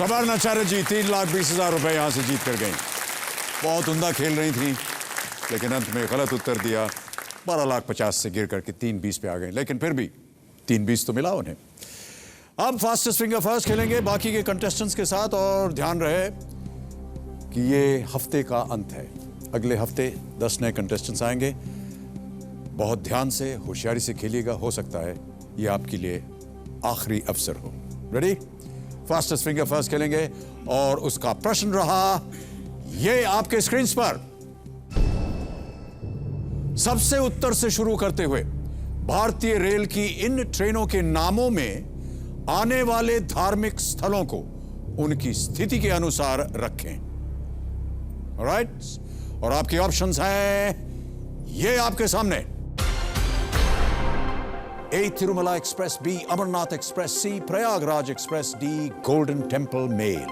सवर्णाचार्य जी 3,20,000 रुपए यहां से जीत कर गई। बहुत उम्दा खेल रही थी, लेकिन अंत में गलत उत्तर दिया। 12,50,000 से गिर करके 3,20 पे आ गए, लेकिन फिर भी 3,20 तो मिला उन्हें। अब फास्टेस्ट फिंगर फर्स्ट खेलेंगे बाकी के कंटेस्टेंट्स के साथ। और ध्यान रहे कि ये हफ्ते का अंत है। अगले हफ्ते 10 नए कंटेस्टेंट्स आएंगे। बहुत ध्यान से, होशियारी से खेलिएगा। हो सकता है ये आपके लिए आखिरी अवसर हो। रेडी? फास्टेस्ट फिंगर फर्स्ट खेलेंगे और उसका प्रश्न रहा ये आपके स्क्रीन पर। सबसे उत्तर से शुरू करते हुए भारतीय रेल की इन ट्रेनों के नामों में आने वाले धार्मिक स्थलों को उनकी स्थिति के अनुसार रखें। ऑलराइट? और आपके ऑप्शंस हैं ये आपके सामने। A Tirumala Express, B Amarnath Express, C Prayagraj Express, D Golden Temple Mail.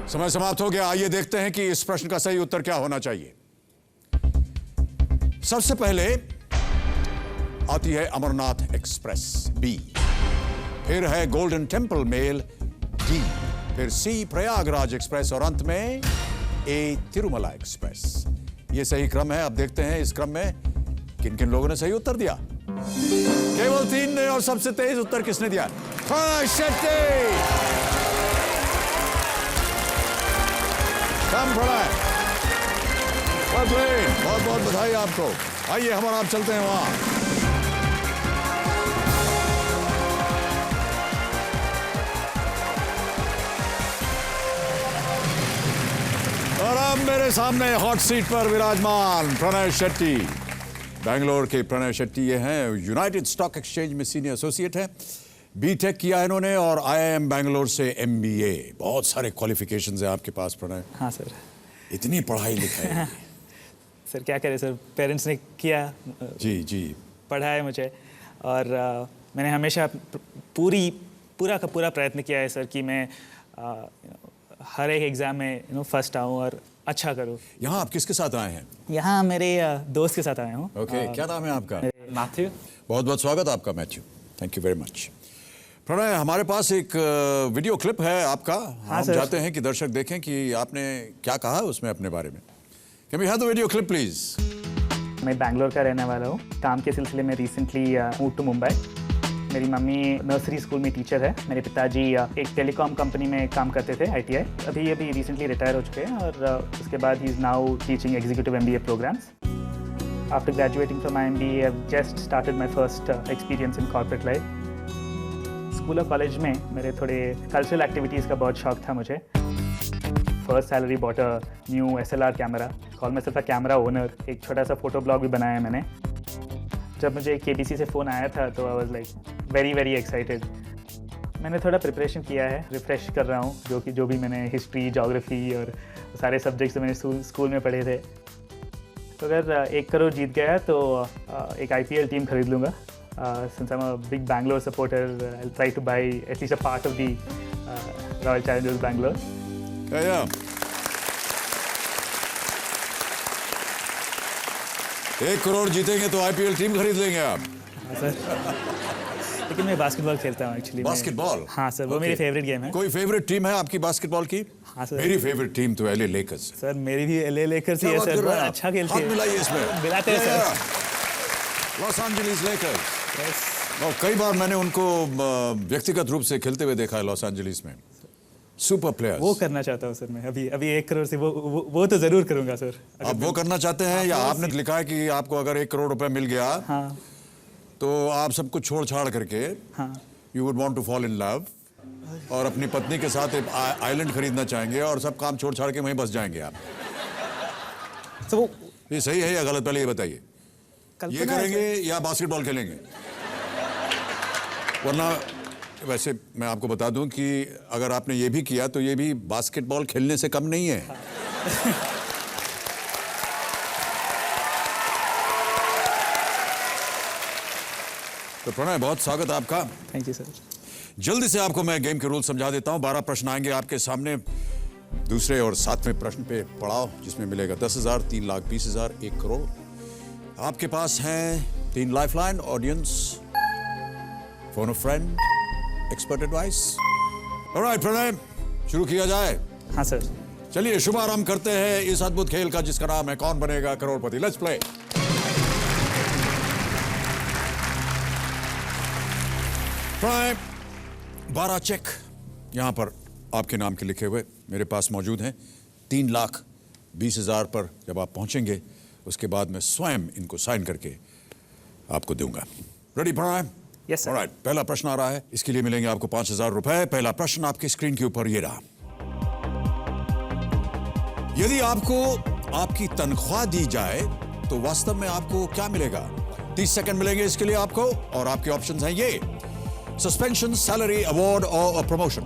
समय समाप्त हो गया। आइए देखते हैं कि इस प्रश्न का सही उत्तर क्या होना चाहिए। सबसे पहले आती है अमरनाथ एक्सप्रेस, बी। फिर है गोल्डन टेम्पल मेल, डी। फिर सी प्रयागराज एक्सप्रेस और अंत में ए तिरुमला एक्सप्रेस। यह सही क्रम है। अब देखते हैं इस क्रम में किन किन लोगों ने सही उत्तर दिया। केवल 3 ने, और सबसे तेज उत्तर किसने दिया? प्रणय शेट्टी। कम प्रणय, बहुत बहुत बधाई आपको। आइए हम और आप चलते हैं वहां। और अब मेरे सामने हॉट सीट पर विराजमान प्रणय शेट्टी। बेंगलोर के प्रणय शेट्टी ये हैं। यूनाइटेड स्टॉक एक्सचेंज में सीनियर एसोसिएट है। बीटेक किया इन्होंने और आईआईएम बेंगलोर से एमबीए। बहुत सारे क्वालिफिकेशंस हैं आपके पास प्रणय। हाँ सर। इतनी पढ़ाई लिखाई। सर क्या करें सर, पेरेंट्स ने किया, जी पढ़ाया मुझे। और मैंने हमेशा पूरा का पूरा प्रयत्न किया है सर कि मैं हर एक एग्ज़ाम में फर्स्ट आऊँ और अच्छा करूँ। यहाँ आप किसके साथ आए हैं? यहाँ मेरे दोस्त के साथ आया हूँ। ओके, क्या नाम है आपका? मैथ्यू। बहुत बहुत स्वागत आपका Matthew. Thank you very much. Pranay, हमारे पास एक वीडियो क्लिप है आपका। हम चाहते हैं कि दर्शक देखें कि आपने क्या कहा उसमें अपने बारे में। Can we have the video clip please? मैं बैंगलोर का रहने वाला हूँ। काम के सिलसिले में रिसेंटली मूव टू मुंबई। मेरी मम्मी नर्सरी स्कूल में टीचर है। मेरे पिताजी एक टेलीकॉम कंपनी में काम करते थे, ITI। अभी रिसेंटली रिटायर हो चुके हैं और उसके बाद ही is now teaching executive MBA programmes. After graduating from my MBA, I've just started my first experience in corporate life. School और कॉलेज में मेरे थोड़े कल्चरल एक्टिविटीज़ का बहुत शौक था मुझे। First salary bought a new SLR camera, call my self a camera owner. एक छोटा सा फोटो ब्लॉग भी बनाया है मैंने। जब मुझे KBC से फ़ोन आया था तो I was like very excited. मैंने थोड़ा प्रिपरेशन किया है, रिफ्रेश कर रहा हूँ जो भी मैंने हिस्ट्री, ज्योग्राफी और सारे सब्जेक्ट्स मैंने स्कूल में पढ़े थे। तो अगर 1 करोड़ जीत गया तो एक IPL टीम खरीद लूँगा। Since I'm a big Bangalore supporter, I'll try to buy at least a part of the Royal Challengers Bangalore. Yeah. 1 crore जीतेंगे तो IPL टीम खरीद लेंगे आप? हाँ सर। लेकिन मैं बास्केटबॉल खेलता हूँ एक्चुअली। बास्केटबॉल? हाँ सर, वो मेरी फेवरेट गेम है। कोई फेवरेट टीम है आपकी बास्केटबॉल की? हाँ सर। मेरी फेवरेट टीम तो LA लेकर्स। सर मेरी भी LA लेकर्स ही है सर। बहुत अच्छा खेलती है। हाथ मिलाइए इसमें। मिलाते हैं सर। Loss Angeles Lakers. और कई बार मैंने उनको व्यक्तिगत रूप से खेलते हुए देखा है लॉस एंजलिस में। Super players. वो करना चाहता हूँ सर मैं। अभी 1 करोड़ से वो तो जरूर करूँगा सर। आप वो करना चाहते हैं या आपने लिखा है कि आपको अगर 1 करोड़ रुपए मिल गया हाँ, तो आप सब कुछ छोड़ छाड़ करके हाँ, you would want to fall in love और अपनी पत्नी के साथ एक आइलैंड खरीदना चाहेंगे और सब काम छोड़ छाड़ के वहीं बस जाएंगे आप? तो ये सही है या गलत, पहले ये बताइए। ये करेंगे या बास्केटबॉल खेलेंगे? वरना वैसे मैं आपको बता दूं कि अगर आपने ये भी किया तो ये भी बास्केटबॉल खेलने से कम नहीं है। तो प्रणय, बहुत स्वागत आपका। Thank you sir. जल्दी से आपको मैं गेम के रूल समझा देता हूं। 12 प्रश्न आएंगे आपके सामने। दूसरे और सातवें प्रश्न पे पड़ाव, जिसमें मिलेगा 10,000, 3,20,000, 1 करोड़। आपके पास हैं 3 lifeline, audience, phone a friend, expert advice. Alright Pranay, शुरू किया जाए। हाँ सर। चलिए शुभारंभ करते हैं इस अद्भुत खेल का, जिसका नाम है Kaun Banega Crorepati. Let's play. Pranay, 12 check यहां पर आपके नाम के लिखे हुए मेरे पास मौजूद हैं। 3,20,000 पर जब आप पहुंचेंगे, उसके बाद मैं स्वयं इनको साइन करके आपको दूंगा। Ready Pranay? Yes sir. Alright, पहला प्रश्न आ रहा है, इसके लिए मिलेंगे आपको 5,000 रुपए। पहला प्रश्न आपकी स्क्रीन के ऊपर ये रहा। यदि आपको आपकी तनख्वाह दी जाए तो वास्तव में आपको क्या मिलेगा? 30 सेकंड मिलेंगे इसके लिए आपको, और आपके ऑप्शंस हैं ये: सस्पेंशन, सैलरी, अवार्ड और promotion.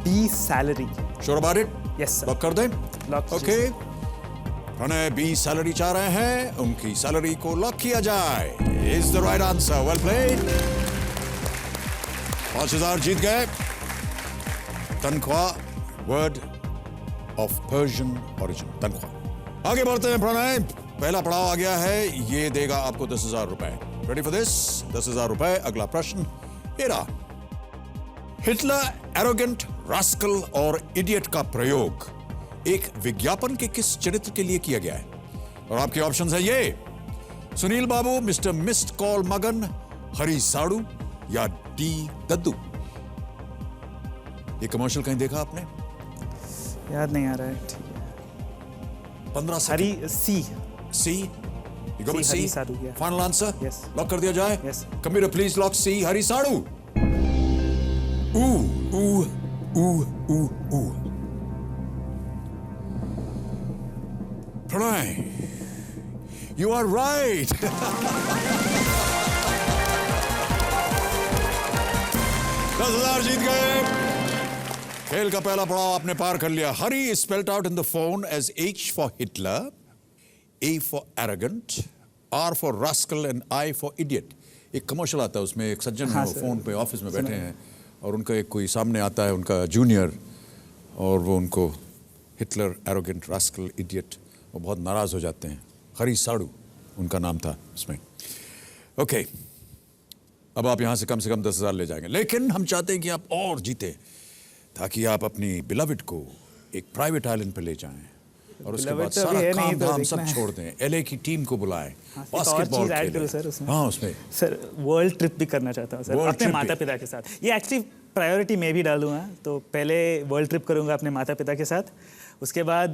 B salary. Sure about it? Yes sir. Lock कर दें? Lock okay. Pranay B salary चाह रहे हैं, उनकी सैलरी को लॉक किया जाए। Is the right answer. Well played. 5,000 जीत गए। तनख्वाह, वर्ड ऑफ पर्शियन ओरिजिन, तनख्वाह। आगे बढ़ते हैं प्रणय, पहला पड़ाव आ गया है, ये देगा आपको 10,000 रुपए। Ready for this? 10,000 रुपए। अगला प्रश्न ये रहा। हिटलर, एरोगेंट, रास्कल और इडियट का प्रयोग एक विज्ञापन के किस चरित्र के लिए किया गया है? और आपके ऑप्शंस हैं ये: सुनील बाबू, मिस्टर मिस्ड कॉल मगन, हरी साड़ू या डी दद्दू। ये कमर्शियल कहीं देखा आपने? याद नहीं आ रहा है। ठीक है। 15 हरी सी। सी। You go with Hari C? साड़ू, yeah. Final answer? Yes. Lock कर दिया जाए? Yes. Computer please lock C, हरी साड़ू। ऊ ऊ ऊ ऊ ऊ। Pranay, you are right. 10,000 जीत गए। खेल का पहला पड़ाव आपने पार कर लिया। हरी is spelled out in the phone as H for Hitler, A for arrogant, R for rascal and I for idiot। एक कमर्शियल आता है, उसमें एक सज्जन है, वो फोन पे ऑफिस में बैठे हैं और उनका एक कोई सामने आता है, उनका जूनियर, और वो उनको हिटलर, एरोगेंट, रास्कल, इडियट, वो बहुत नाराज हो जाते हैं। हरी साड़ू उनका नाम था उसमें। ओके, अब आप यहां से कम 10,000 ले जाएंगे, लेकिन हम चाहते हैं कि आप और जीते, ताकि आप अपनी बिलविड को एक प्राइवेट आइलैंड पे ले जाएं और उसके बाद सारा काम धाम सब छोड़ दें, एलए की टीम को बुलाएं, बास्केटबॉल खेलें। सर उसमें। हाँ, उसमें सर वर्ल्ड ट्रिप भी करना चाहता हूँ सर, World अपने trip माता पिता के साथ। ये एक्चुअली प्रायोरिटी मैं भी डालूंगा, तो पहले वर्ल्ड ट्रिप करूंगा अपने माता पिता के साथ, उसके बाद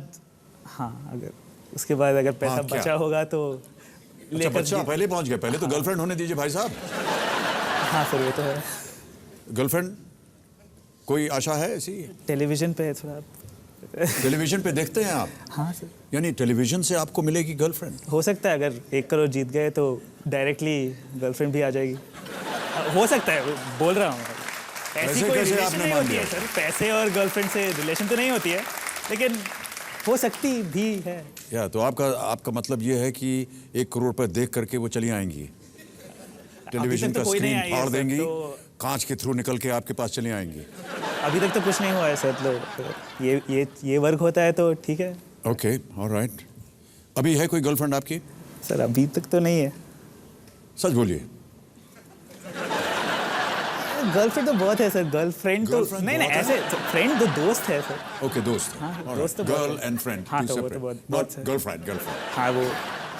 अगर पैसा क्या? बचा होगा तो अच्छा, बच्चा पहले पहुंच गया, पहले तो गर्लफ्रेंड होने दीजिए भाई साहब। हाँ सर, वो तो है। गर्लफ्रेंड कोई आशा है ऐसी? टेलीविजन पे थोड़ा। टेलीविजन पे देखते हैं आप? हाँ सर। यानी टेलीविजन से आपको मिलेगी गर्लफ्रेंड? हो सकता है अगर 1 करोड़ जीत गए तो डायरेक्टली गर्लफ्रेंड भी आ जाएगी। हो सकता है, बोल रहा हूँ। ऐसी कोई कैसे रिलेशन आपने नहीं मान होती लिया? है सर, पैसे और गर्लफ्रेंड से रिलेशन तो नहीं होती है, लेकिन हो सकती भी है। या तो आपका मतलब ये है कि 1 करोड़ रुपए देख करके वो चली आएंगी, टेलीविजन का स्क्रीन फाड़ देंगी, कांच के थ्रू निकल के आपके पास चली आएंगी। अभी तक तो कुछ नहीं हुआ है सर, तो ये वर्क होता है तो ठीक है। Okay, alright. अभी है कोई गर्लफ्रेंड आपकी? सर अभी तक तो नहीं है। सच बोलिए। गर्लफ्रेंड तो बहुत है सर, गर्लफ्रेंड तो नहीं ऐसे फ्रेंड तो दोस्त है सर। ओके, दोस्त। हाँ, दोस्त तो गर्ल एंड फ्रेंड। हाँ, तो वो तो बहुत है। गर्लफ्रेंड। हाँ, वो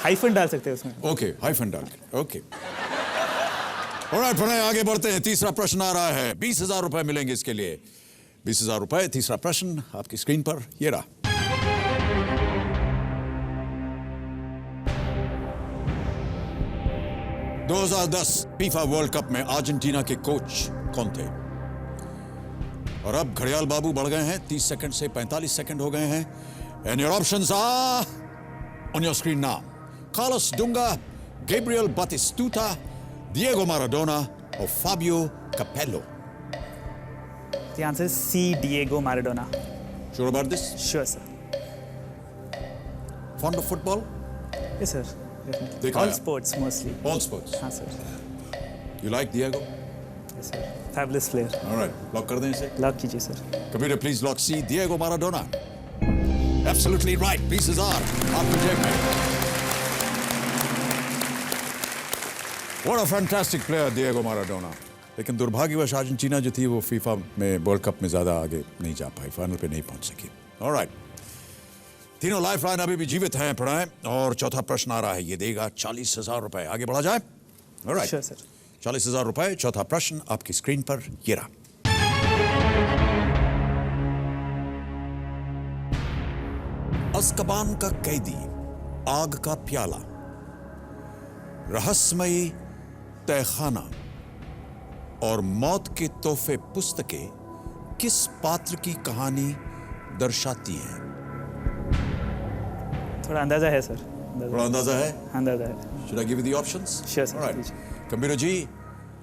हाइफन डाल सकते हैं उसमें। ओके, हाइफन डाल के। ओके, ऑलराइट प्रणय, आगे बढ़ते हैं। तीसरा प्रश्न आ रहा है, 20,000 रुपए मिलेंगे इसके लिए। 20,000 रुपए। तीसरा प्रश्न आपकी स्क्रीन पर ये रहा। (2010) फीफा वर्ल्ड कप में अर्जेंटीना के कोच कौन थे? और अब घड़ियाल बाबू बढ़ गए हैं, 30 सेकंड से 45 सेकंड हो गए हैं। And your options are on your screen now: Carlos Dunga, Gabriel Batistuta, Diego Maradona or Fabio Capello? The answer is C, Diego Maradona. Sure about this? Sure, sir. Fond of football? Yes, sir. देखा All है? sports mostly. All sports. हाँ, sir. You like Diego? Yes, sir. Fabulous player. Alright, lock कर दें इसे। Lock कीजिए sir. Computer please lock C Diego Maradona. Absolutely right, pieces are आपकी जेब में। What a fantastic player Diego Maradona. लेकिन दुर्भाग्यवश अर्जेंटीना जो थी वो फीफा में वर्ल्ड कप में ज्यादा आगे नहीं जा पाई, फाइनल पे नहीं पहुंच सकी। ऑलराइट, तीनों लाइफलाइन अभी भी जीवित हैं प्रणय, और चौथा प्रश्न आ रहा है, ये देगा 40,000 रुपए। आगे बढ़ा जाए। Alright sure sir. 40,000 रुपए। चौथा प्रश्न आपकी स्क्रीन पर ये रहा। अज़्काबान का कैदी, आग का प्याला, रहस्यमयी तहखाना और मौत के तोहफे पुस्तकें किस पात्र की कहानी दर्शाती हैं? थोड़ा अंदाजा है सर। थोड़ा अंदाजा है? अंदाजा है। Should I give you the options? Sure, sir. All right. Please. Computer G,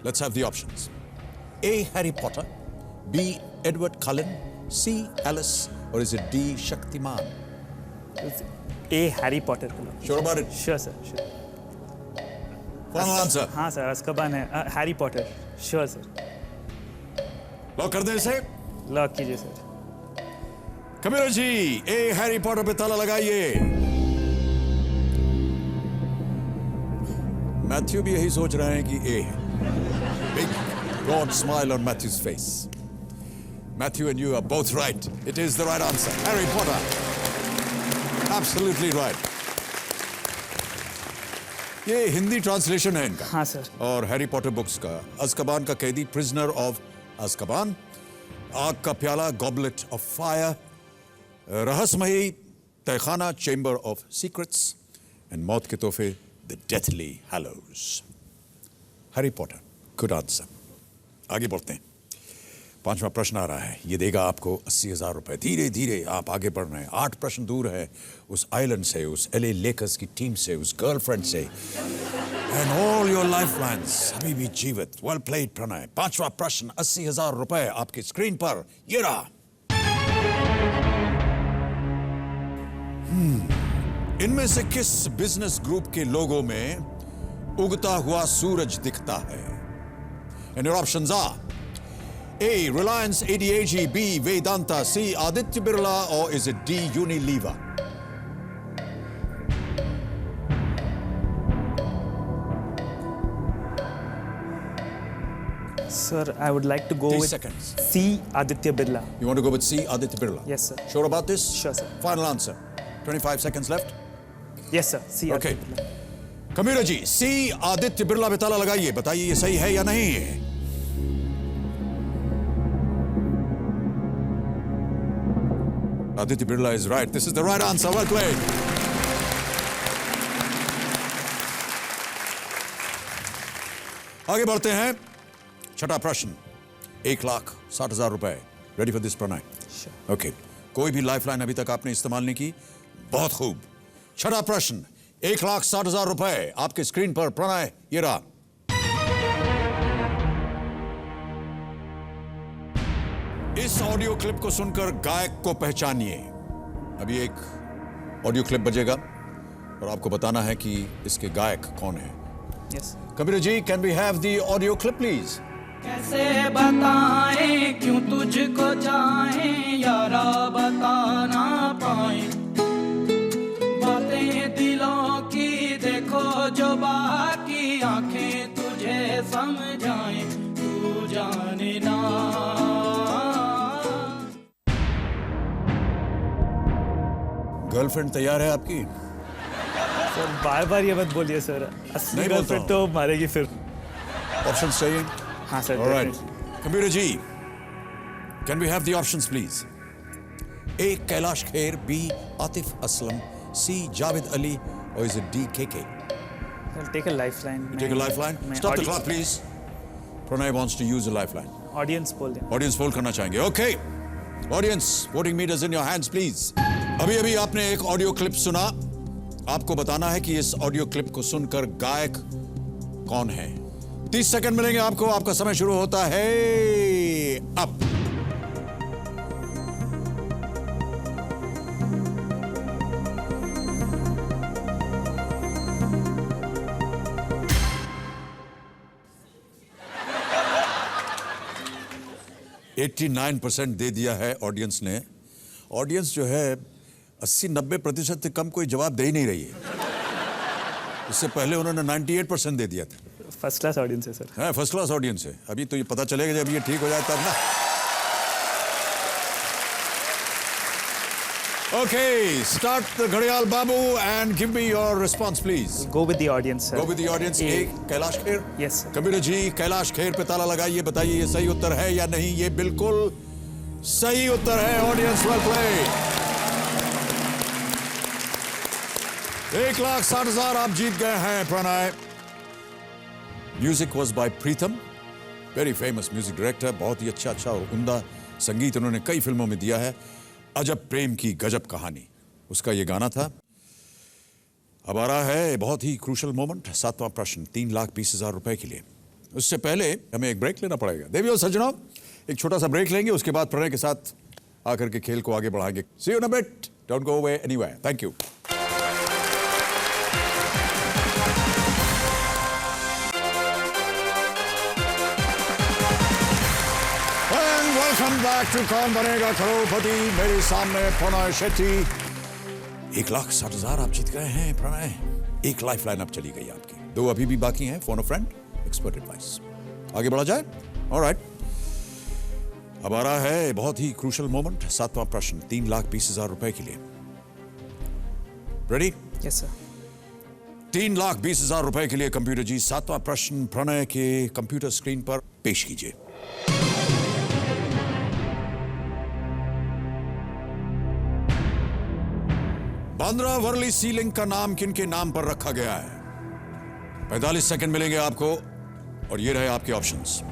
let's have the options. A. Harry Potter, B. Edward Cullen, C. Alice, or is it D. Shaktiman? A Harry Potter को lock. Sure about it? Sure sir, sure. Final answer. हाँ sir, Azkaban है। Harry Potter. Sure sir. Lock कर दें इसे? Lock कीजिए sir. Computer G, A. Harry Potter पे ताला लगाइए। मैथ्यू भी यही सोच रहे हैं कि ए है। Big broad smile on Matthew's face. Matthew and you are both right. It is the right answer. Harry Potter. Absolutely right. ये हिंदी ट्रांसलेशन है इनका। हाँ सर। और हैरी पॉटर बुक्स का। अज़्काबान का कैदी, प्रिजनर ऑफ अज़्काबान, आग का प्याला, गॉबलेट ऑफ फायर, रहस्यमयी तहखाना, चेंबर ऑफ सीक्रेट्स, एंड मौत के तोहफे, the Deathly Hallows. Harry Potter, good answer. आगे बढ़ते हैं। पांचवा प्रश्न आ रहा है, ये देगा आपको 80,000 रुपए। धीरे धीरे आप आगे बढ़ रहे हैं। 8 प्रश्न दूर है उस आइलैंड से, उस LA लेकर्स की टीम से, उस गर्लफ्रेंड से, एंड ऑल योर लाइफलाइंस अभी भी जीवित। Well played Pranay. पांचवा प्रश्न, 80,000 रुपए आपकी स्क्रीन पर ये रहा। इनमें से किस बिजनेस ग्रुप के लोगों में उगता हुआ सूरज दिखता है? And your options are A. Reliance ADAG, B. Vedanta, C. Aditya Birla, or is it D. Unilever? Sir, I would like to go 30 with seconds. C. Aditya Birla. You want to go with C. Aditya Birla? Yes, sir. Sure about this? Sure, sir. Final answer. 25 seconds left. Yes, sir. C. Okay. Aditya Birla. Computer ji, C. Aditya Birla पे ताला लगाइए। बताइए ये सही है या नहीं है? Aditya Birla is right. This is the right answer. Well played. आगे बढ़ते हैं। छठा प्रश्न, 1,60,000 रुपए। Ready for this Pranay? Okay. कोई भी लाइफलाइन अभी तक आपने इस्तेमाल नहीं की, बहुत खूब। छठा प्रश्न, 1,60,000 रुपए आपके स्क्रीन पर। प्रणय, ये रहा। इस ऑडियो क्लिप को सुनकर गायक को पहचानिए। अभी एक ऑडियो क्लिप बजेगा और आपको बताना है कि इसके गायक कौन है। Yes. Kabir ji, can we have the audio clip please? कैसे बताएं क्यों तुझको चाहें यारा, बता ना पाए बातें दिलों की, देखो जो बाकी आंखें तुझे समझाएं, तू जाने ना। गर्लफ्रेंड तैयार है आपकी? सर बार बार ये मत बोलिए सर, असली नहीं बोलता गर्लफ्रेंड हूँ। तो मारेगी फिर। ऑप्शंस चाहिए? हाँ sir. Alright. definitely. Kabir ji, can we have the options please? A. Kailash Kher, B. Atif Aslam, C. Javed Ali, or is it D. KK? I'll take a lifeline. Take a lifeline. Stop the clock, please. Pranay wants to use a lifeline. Audience बोल दें। Audience poll करना चाहेंगे। Okay, audience, voting meters in your hands please. अभी अभी आपने एक audio clip सुना। आपको बताना है कि इस ऑडियो क्लिप को सुनकर गायक कौन है। 30 सेकंड मिलेंगे आपको। आपका समय शुरू होता है अब। 89% दे दिया है ऑडियंस ने। ऑडियंस जो है 80-90% से कम कोई जवाब दे ही नहीं रही है। इससे पहले उन्होंने 98% दे दिया था। फर्स्ट क्लास ऑडियंस है सर। हाँ, फर्स्ट क्लास ऑडियंस है। अभी तो ये पता चलेगा जब ये ठीक हो जाए तब ना। Okay, start the घड़ियाल बाबू and give me your response, please. Go with the audience, sir. Go with the audience. A. Kailash Kher. Yes, sir. Computer ji Kailash Kher पे ताला लगाइए, बताइए ये सही उत्तर है या नहीं। ये बिल्कुल सही उत्तर है। Audience well played. 1,60,000 आप जीत गए हैं Pranay. Music was by Pritam, very famous music director. बहुत ही अच्छा और उम्दा संगीत उन्होंने कई फिल्मों में दिया है। अजब प्रेम की गजब कहानी, उसका ये गाना था। अब आ रहा है बहुत ही क्रूशल मोमेंट, 7वां प्रश्न 3,20,000 रुपए के लिए। उससे पहले हमें एक ब्रेक लेना पड़ेगा। देवी और सज्जनों, एक छोटा सा ब्रेक लेंगे, उसके बाद प्रणय के साथ आकर के खेल को आगे बढ़ाएंगे। See you in a bit, don't go away anywhere. Thank you. Welcome back to Kaun Banega करोड़पति। मेरे सामने प्रणय शेट्टी। 1,60,000 आप जीत गए हैं प्रणय। एक लाइफ लाइन अब चली गई आपकी, 2 अभी भी बाकी हैं। Phone a friend, expert advice. आगे बढ़ा जाए। ऑलराइट, अब आ रहा है बहुत ही क्रूशल मोमेंट, 7वां प्रश्न 3,20,000 रुपए के लिए। रेडी? Yes, sir. 3,20,000 रुपए के लिए कंप्यूटर जी 7वां प्रश्न प्रणय के कंप्यूटर स्क्रीन पर पेश कीजिए। बांद्रा वर्ली सीलिंग का नाम किनके नाम पर रखा गया है? 45 सेकंड मिलेंगे आपको और ये रहे आपके ऑप्शंस।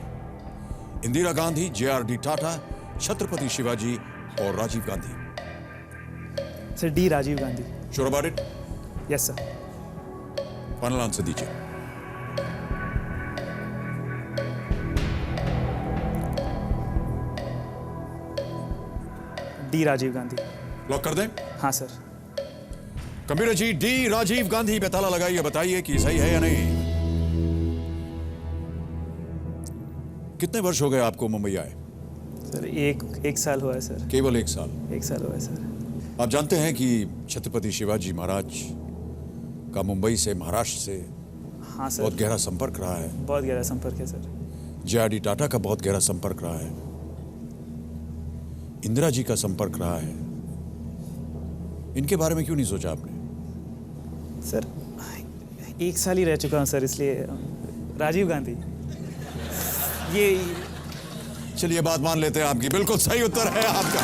इंदिरा गांधी, JRD टाटा, छत्रपति शिवाजी और Rajiv Gandhi. Sir, D. Rajiv Gandhi. Sure about it? Yes, sir. Final answer दीजिए। D. राजीव गांधी। लॉक कर दें? हाँ sir. Computer ji D. Rajiv Gandhi पे ताला लगाइए, बताइए कि सही है या नहीं। कितने वर्ष हो गए आपको मुंबई आए? सर एक साल हुआ है सर। केवल 1 साल। 1 साल हुआ है सर। आप जानते हैं कि छत्रपति शिवाजी महाराज का मुंबई से, महाराष्ट्र से हाँ सर। बहुत गहरा संपर्क रहा है। बहुत गहरा संपर्क है सर। JRD टाटा का बहुत गहरा संपर्क रहा है। इंदिरा जी का संपर्क रहा है। इनके बारे में क्यों नहीं सोचा आपने? सर 1 साल ही रह चुका हूँ सर, इसलिए राजीव गांधी। ये चलिए बात मान लेते हैं आपकी, बिल्कुल सही उत्तर है आपका।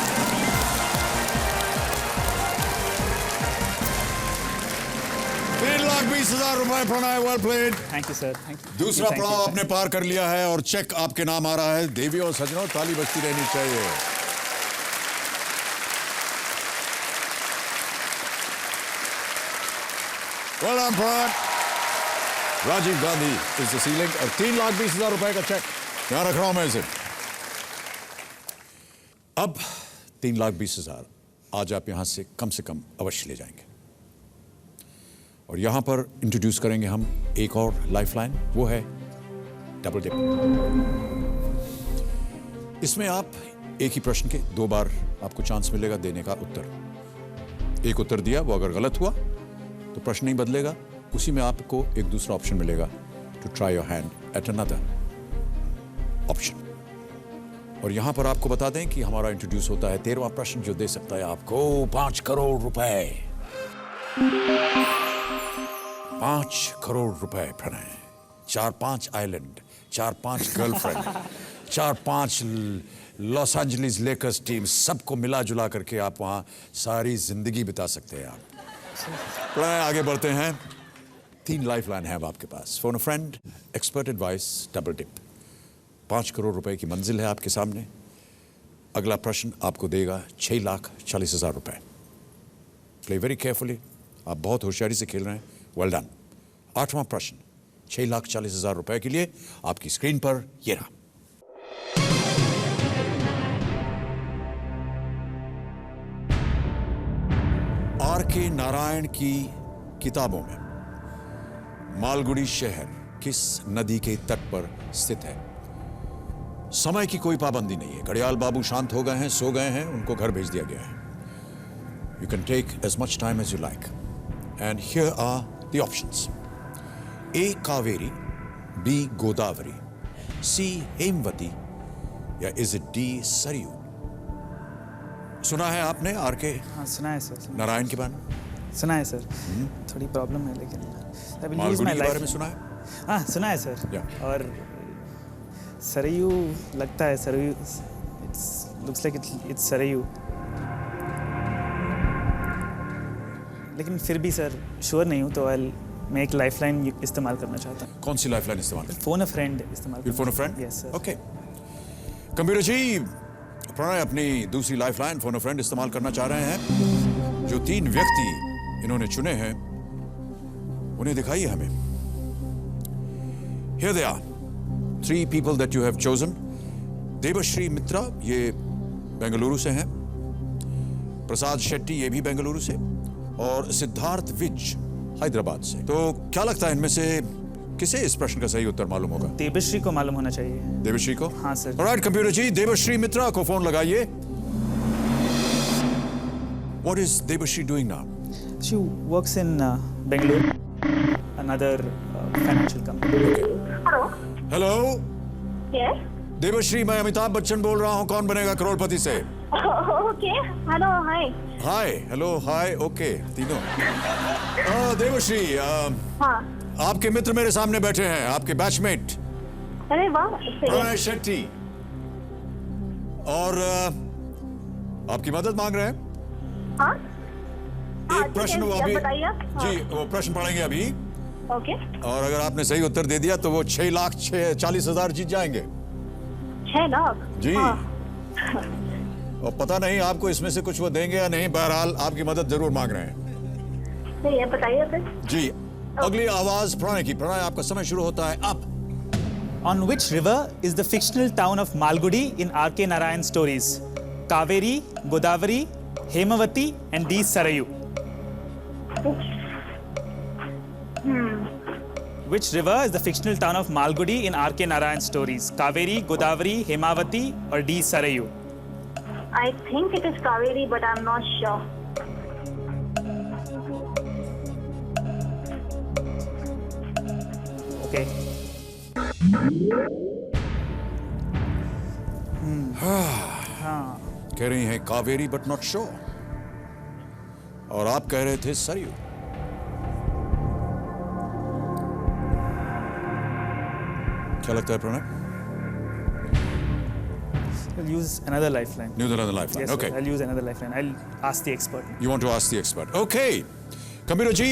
₹3,20,000 रुपए Pranay, well played. Thank you sir, thank you. दूसरा पड़ाव आपने पार कर लिया है और चेक आपके नाम आ रहा है। देवी और सज्जनों, ताली बजती रहनी चाहिए। Well done Pranay. Rajiv Gandhi is the ceiling और 3,20,000 रुपए का चेक यहां रख रहा हूं मैं इसे। अब 3,20,000 आज आप यहां से कम अवश्य ले जाएंगे और यहां पर इंट्रोड्यूस करेंगे हम एक और लाइफलाइन, वो है डबल डिप। इसमें आप एक ही प्रश्न के 2 बार आपको चांस मिलेगा देने का उत्तर। एक उत्तर दिया, वो अगर गलत हुआ तो प्रश्न नहीं बदलेगा, उसी में आपको एक दूसरा ऑप्शन मिलेगा to try your hand at another option. और यहां पर आपको बता दें कि हमारा इंट्रोड्यूस होता है 13वां प्रश्न, जो दे सकता है आपको 5 करोड़ रुपए। 5 करोड़ रुपए Pranay. 4-5 island, 4-5 girlfriend, 4-5 Los Angeles Lakers team, सबको मिला जुला करके आप वहां सारी जिंदगी बिता सकते हैं आप। प्रणय आगे बढ़ते हैं। 3 लाइफलाइन है अब आपके पास। Phone a friend, expert advice, double dip. 5 crore रुपए की मंजिल है आपके सामने। अगला प्रश्न आपको देगा 6,40,000 रुपए। प्ले वेरी केयरफुली, आप बहुत होशियारी से खेल रहे हैं, वेल डन। 8वां प्रश्न 6,40,000 रुपए के लिए आपकी स्क्रीन पर ये रहा। R.K. नारायण की किताबों में मालगुडी शहर किस नदी के तट पर स्थित है? समय की कोई पाबंदी नहीं है। घड़ियाल बाबू शांत हो गए हैं, सो गए हैं, उनको घर भेज दिया गया है। You can take as much time as you like and here are the options. A Kaveri, B Godavari, C Hemavati या इज इट डी सरयू? सुना है आपने आर के हाँ सुना है सर, नारायण के बारे में? सुना है सर। थोड़ी प्रॉब्लम है लेकिन I will use Malgudi my के life. बारे में सुना है? हाँ सुना है सर। Yeah. और सरयू लगता है, Saryu looks like it's Saryu, लेकिन फिर भी सर श्योर नहीं हूँ, तो मैं एक लाइफलाइन इस्तेमाल करना चाहता हूँ। कौन सी लाइफलाइन इस्तेमाल करें? फोन अ फ्रेंड इस्तेमाल You phone a friend? Yes sir. Okay. Computer ji, Pranay अपनी दूसरी लाइफलाइन फोन अ फ्रेंड इस्तेमाल करना चाह रहे हैं। जो 3 व्यक्ति इन्होंने चुने हैं उन्हें दिखाइए हमें। Here they are, 3 people that you have chosen. Devshri मित्रा, ये बेंगलुरु से हैं। प्रसाद शेट्टी, ये भी बेंगलुरु से। और सिद्धार्थ विज, हैदराबाद से। तो क्या लगता है इनमें से किसे इस प्रश्न का सही उत्तर मालूम होगा? देवश्री को मालूम होना चाहिए। देवश्री को? हाँ सर। ऑलराइट कंप्यूटर जी, देवश्री मित्रा को फोन लगाइए। What is Devashri doing now? She works in Bangalore, another financial company. Hello. Hello yes. Devshree, मैं अमिताभ बच्चन बोल रहा हूँ कौन बनेगा करोड़पति से। ओके। हेलो, हाय। हाय, हेलो, हाय, ओके, तीनों। देवश्री, हाँ। आपके मित्र मेरे सामने बैठे हैं, आपके बैचमेट अरे वाह। प्रणय शेट्टी, और आपकी मदद मांग रहे हैं। हाँ। एक प्रश्न वो अभी बताइए आप। जी, वो प्रश्न पढ़ेंगे अभी, ओके। और अगर आपने सही उत्तर दे दिया तो वो 6,40,000 जीत जाएंगे। 6 लाख? जी। हाँ। और पता नहीं आपको इसमें से कुछ वो देंगे या नहीं, बहरहाल आपकी मदद जरूर मांग रहे हैं। सही है, बताइए फिर। जी, अगली आवाज प्रणय की। प्रणय, आपका समय शुरू होता है अब। On which river is the fictional town of Malgudi in R.K. Narayan stories? Kaveri, Godavari, Hemavati, and D. Sarayu. Which river is the fictional town of Malgudi in R.K. Narayan stories? Kaveri, Godavari, Hemavati, or D. Sarayu? I think it is Kaveri, but I'm not sure. Okay. कह रही हैं Kaveri but not sure, और आप कह रहे थे सरयू। क्या लगता है Pranay? I'll use another lifeline. New another lifeline. Yes, Okay. sir. I'll use another lifeline. I'll ask the expert. You want to ask the expert? Okay. Computer ji,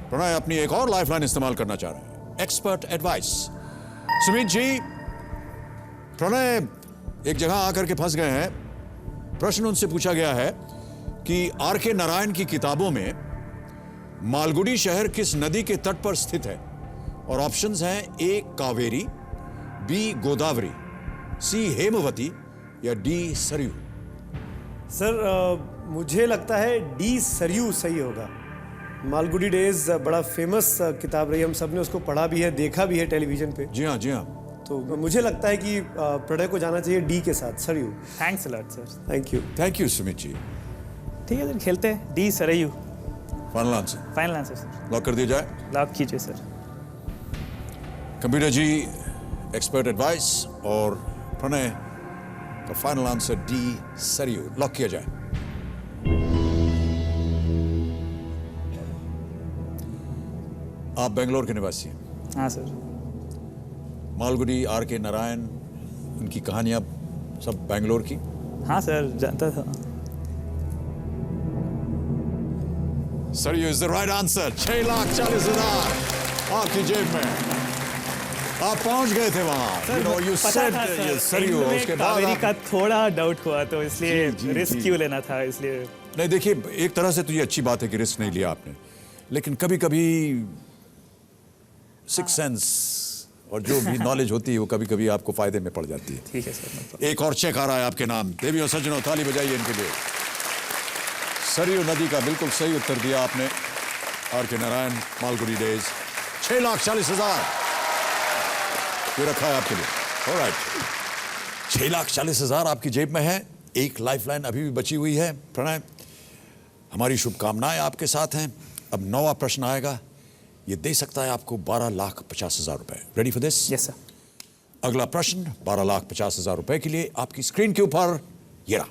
Pranay अपनी एक और लाइफलाइन इस्तेमाल करना चाह रहे हैं, एक्सपर्ट एडवाइस। सुमित जी, प्रणय एक जगह आकर के फंस गए हैं। प्रश्न उनसे पूछा गया है कि आर.के. नारायण की किताबों में मालगुडी शहर किस नदी के तट पर स्थित है? और ऑप्शंस हैं ए कावेरी, बी गोदावरी, सी हेमवती या डी सरयू। सर मुझे लगता है डी सरयू सही होगा। मालगुडी डेज बड़ा फेमस किताब रही, हम सब ने उसको पढ़ा भी है, देखा भी है टेलीविजन पे। जी हाँ, जी हाँ। तो मुझे लगता है कि प्रणय को जाना चाहिए डी के साथ, Sarayu. Thanks a lot, sir. Thank you. Thank you Sumit ji. ठीक है सर, खेलते हैं। D. Sarayu. Final answer Final answer, sir. Lock कर दिया जाए। लॉक कीजिए sir. Computer ji, expert advice और प्रणय का final answer D Sarayu, lock किया जाए। आप बेंगलोर के निवासी हैं। हाँ सर। मालगुडी, आर.के. नारायण, उनकी कहानियां सब बेंगलोर की। हाँ सर, जानता था। Saryu is the right answer. 6,40,000 आपकी जेब में। आप पहुंच गए थे वहां। You know, you said Saryu, उसके बाद कावेरी आप- का थोड़ा डाउट हुआ, तो इसलिए जी, जी, रिस्क जी। क्यों लेना था, इसलिए। नहीं, देखिए, एक तरह से तो ये अच्छी बात है कि रिस्क नहीं लिया आपने, लेकिन कभी कभी सिक्स सेंस और जो भी नॉलेज होती है वो कभी कभी आपको फायदे में पड़ जाती है। ठीक है सर। एक और चेक आ रहा है आपके नाम। देवी और सज्जनों, ताली बजाइए इनके लिए। सरयू नदी का बिल्कुल सही उत्तर दिया आपने। आर.के. नारायण, मालगुडी डेज। 6,40,000 ये रखा है आपके लिए। ऑलराइट। 6,40,000 आपकी जेब में है। एक लाइफलाइन अभी भी बची हुई है। प्रणय, हमारी शुभकामनाएं आपके साथ हैं। अब 9वां प्रश्न आएगा, ये दे सकता है आपको 12,50,000 रुपए। Ready for this? Yes sir. अगला प्रश्न 12,50,000 रुपए के लिए आपकी स्क्रीन के ऊपर ये रहा।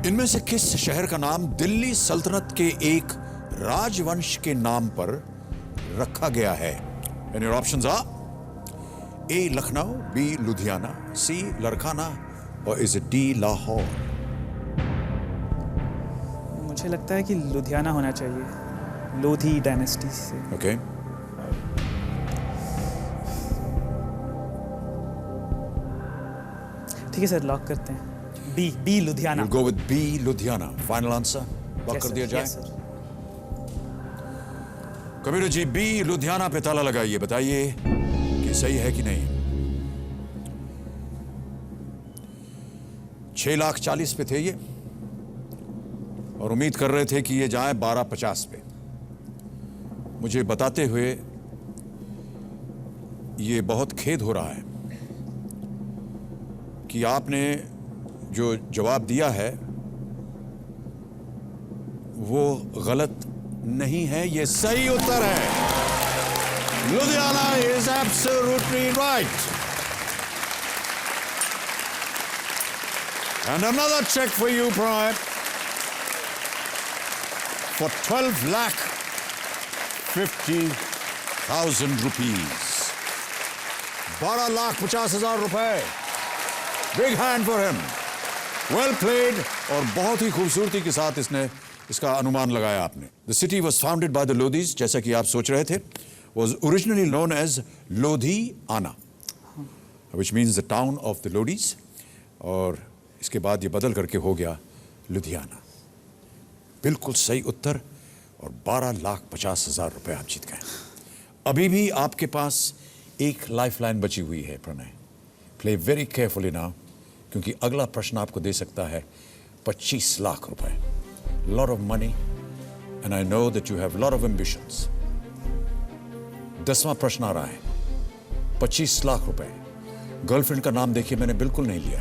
इनमें से किस शहर का नाम दिल्ली सल्तनत के एक राजवंश के नाम पर रखा गया है? And your options are A Lucknow, B Ludhiana, C Larkana और इज इट डी लाहौर? मुझे लगता है कि लुधियाना होना चाहिए, लोधी डायनेस्टी से। ओके, ठीक है सर, लॉक करते हैं। B Ludhiana. Go with B Ludhiana. Final answer lock कर दिया जाए। कबीर जी, बी लुधियाना पे ताला लगाइए, बताइए कि सही है कि नहीं। 6,40,000 पे थे ये और उम्मीद कर रहे थे कि ये जाए 12,50 पे। मुझे बताते हुए ये बहुत खेद हो रहा है कि आपने जो जवाब दिया है वो गलत नहीं है, ये सही उत्तर है। Ludhiana is absolutely right. And another cheque for you Pranay for 12,50,000 rupees. 12,50,000 रुपए। Big hand for him. Well played. और बहुत ही खूबसूरती के साथ इसने इसका अनुमान लगाया आपने। The city was founded by the Lodhis, जैसा कि आप सोच रहे थे, was originally known as Lodhiana, which means the town of the Lodhis, और इसके बाद ये बदल करके हो गया लुधियाना। बिल्कुल सही उत्तर और 12,50,000 रुपए आप जीत गए। अभी भी आपके पास एक लाइफलाइन बची हुई है Pranay. Play very carefully now, क्योंकि अगला प्रश्न आपको दे सकता है 25 लाख रुपए। Lot of money, and I know that you have a lot of ambitions. 10वां प्रश्न आ रहा है, 25 लाख रुपए। गर्लफ्रेंड का नाम देखिए, मैंने बिल्कुल नहीं लिया।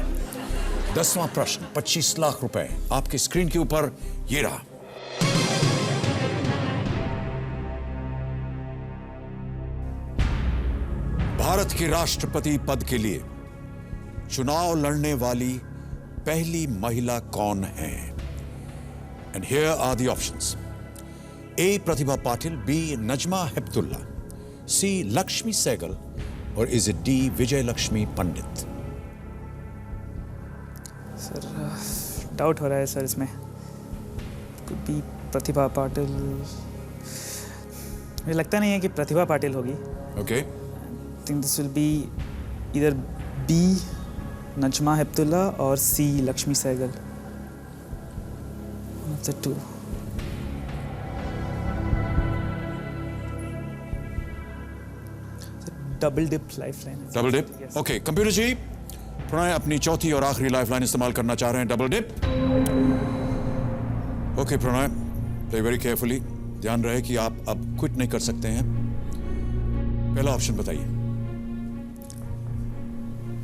10वां प्रश्न 25 लाख रुपए आपकी स्क्रीन के ऊपर ये रहा। भारत के राष्ट्रपति पद के लिए चुनाव लड़ने वाली पहली महिला कौन है? And here are the options. A. Pratibha Patil, B. Najma Heptulla, C. Lakshmi Sehgal, or is it D. Vijay Lakshmi Pandit? Sir doubt हो रहा है सर इसमें। Could be Pratibha Patil. मुझे लगता नहीं है कि प्रतिभा पाटिल होगी। Okay. I think this will be either B. Najma Heptulla or C. Lakshmi Sehgal. The two. Double dip lifeline. Double dip? Yes. Okay. Computer ji, Pranay अपनी चौथी और आखिरी लाइफलाइन इस्तेमाल करना चाह रहे हैं, double dip. Okay Pranay, play very carefully. ध्यान रहे कि आप अब क्विट नहीं कर सकते हैं। पहला ऑप्शन बताइए।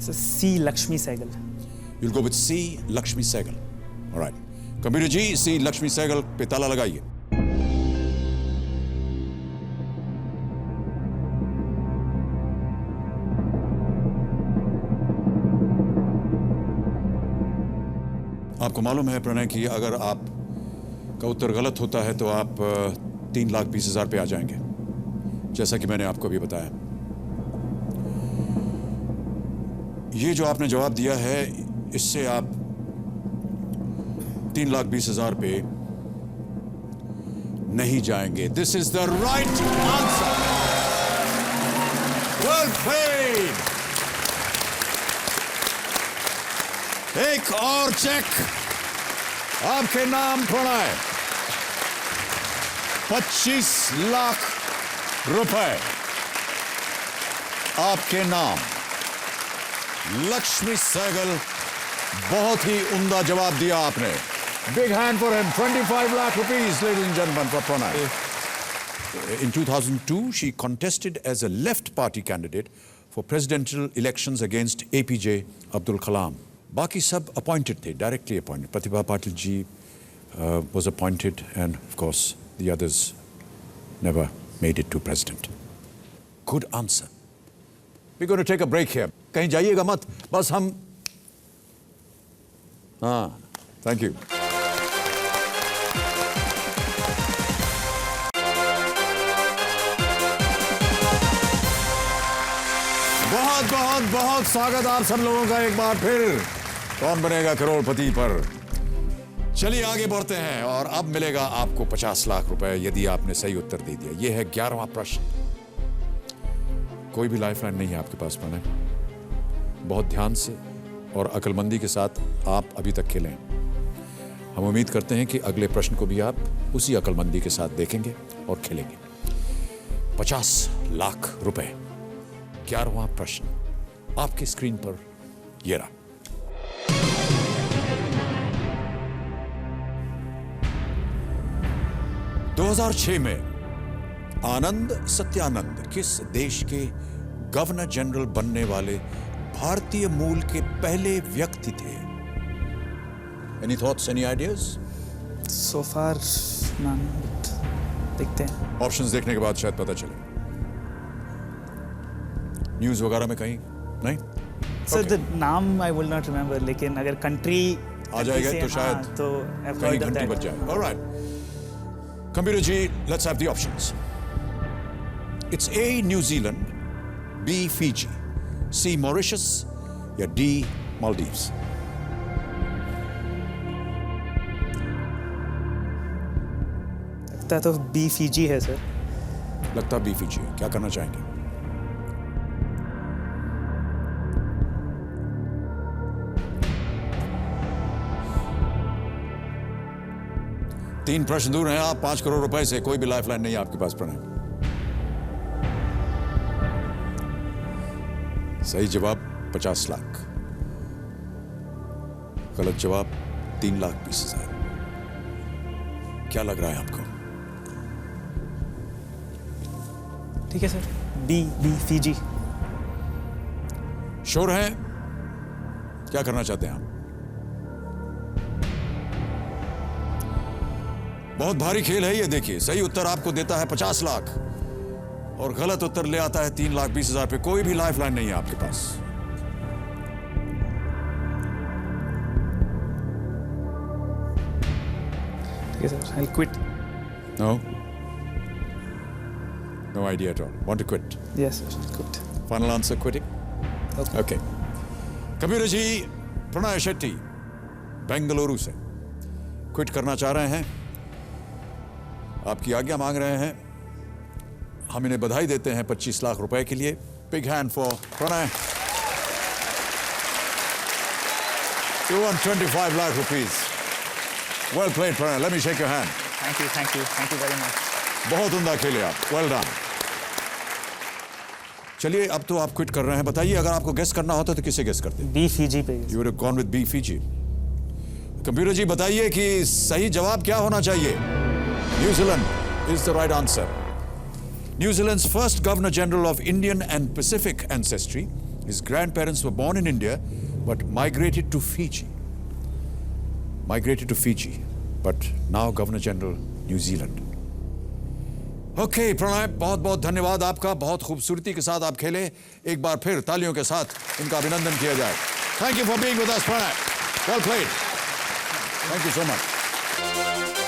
So C. Lakshmi Sehgal. You'll go with C. Lakshmi Sehgal. All right. Computer ji, C Lakshmi Sehgal पे ताला लगाइए। आपको मालूम है प्रणय कि अगर आप का उत्तर गलत होता है तो आप 3,20,000 पे आ जाएंगे, जैसा कि मैंने आपको अभी बताया। ये जो आपने जवाब दिया है, इससे आप 3,20,000 पे नहीं जाएंगे। This is the right answer. Well played. एक और चेक आपके नाम प्रणय, 25 लाख रुपए आपके नाम। लक्ष्मी सहगल, बहुत ही उम्दा जवाब दिया आपने। Big hand for him. 25 lakh rupees, ladies and gentlemen, for Pranay. In 2002, she contested as a left party candidate for presidential elections against APJ Abdul Kalam. Baki sab appointed the, directly appointed. Pratibha Patil ji was appointed, and of course the others never made it to president. Good answer. We're going to take a break here. कहीं जाइएगा मत, बस हम हाँ, thank you. बहुत बहुत बहुत स्वागत आप सब लोगों का एक बार फिर कौन बनेगा करोड़पति पर। चलिए आगे बढ़ते हैं और अब मिलेगा आपको 50 लाख रुपए यदि आपने सही उत्तर दे दिया। यह है 11वां प्रश्न। कोई भी लाइफलाइन नहीं है आपके पास बने। बहुत ध्यान से और अक्लमंदी के साथ आप अभी तक खेलें। हम उम्मीद करते हैं कि अगले प्रश्न को भी आप उसी अक्लमंदी के साथ देखेंगे और खेलेंगे। 50 लाख रुपए 11वां प्रश्न आपकी स्क्रीन पर ये रहा। दो 2006 में आनंद सत्यानंद किस देश के गवर्नर जनरल बनने वाले भारतीय मूल के पहले व्यक्ति थे? Any thoughts, any ideas? So far, none. देखते हैं। ऑप्शंस देखने के बाद शायद पता चले। न्यूज़ वगैरह में कहीं नहीं? सर द नाम आई विल नॉट रिमेंबर, लेकिन अगर कंट्री आ जाएगा तो शायद तो कहीं घंटी बज जाए। Alright computer ji, let's have the options. It's A New Zealand, B Fiji, C Mauritius या डी मालदीव्स। लगता तो बी फिजी है सर। लगता बी फिजी है। क्या करना चाहेंगे? तीन प्रश्न दूर हैं आप 5 करोड़ रुपए से। कोई भी लाइफलाइन नहीं है आपके पास प्रणय। सही जवाब 50 लाख, गलत जवाब 3,20,000। क्या लग रहा है आपको? ठीक है सर, बी फिजी। श्योर हैं? क्या करना चाहते हैं आप? बहुत भारी खेल है ये। देखिए, सही उत्तर आपको देता है 50 लाख और गलत उत्तर ले आता है 3,20,000 पे। कोई भी लाइफलाइन नहीं है आपके पास। ठीक है sir, I quit. No idea at all. Want to quit? Yes sir, quit. Final answer, quitting? Okay. Computer ji, Pranay Shetty Bengaluru से क्विट करना चाह रहे हैं। आपकी आज्ञा मांग रहे हैं। हम इन्हें बधाई देते हैं 25 लाख रुपए के लिए। Big hand for Pranay. 225 lakh rupees. Well played, Pranay. Let me shake your hand. Thank you very much. बहुत उम्दा खेले आप। Well done. चलिए, अब तो आप क्विट कर रहे हैं। बताइए, अगर आपको गेस करना होता तो किसे गेस करते? बी फिजी पे। You would have gone with B Fiji. Computer ji, बताइए कि सही जवाब क्या होना चाहिए? New Zealand is the right answer. New Zealand's first Governor General of Indian and Pacific ancestry. His grandparents were born in India but migrated to Fiji. But now Governor General New Zealand. Okay, Pranay, बहुत बहुत धन्यवाद आपका। बहुत खूबसूरती के साथ आप खेले। एक बार फिर तालियों के साथ इनका अभिनंदन किया जाए। Thank you for being with us, Pranay. Well played. Thank you so much.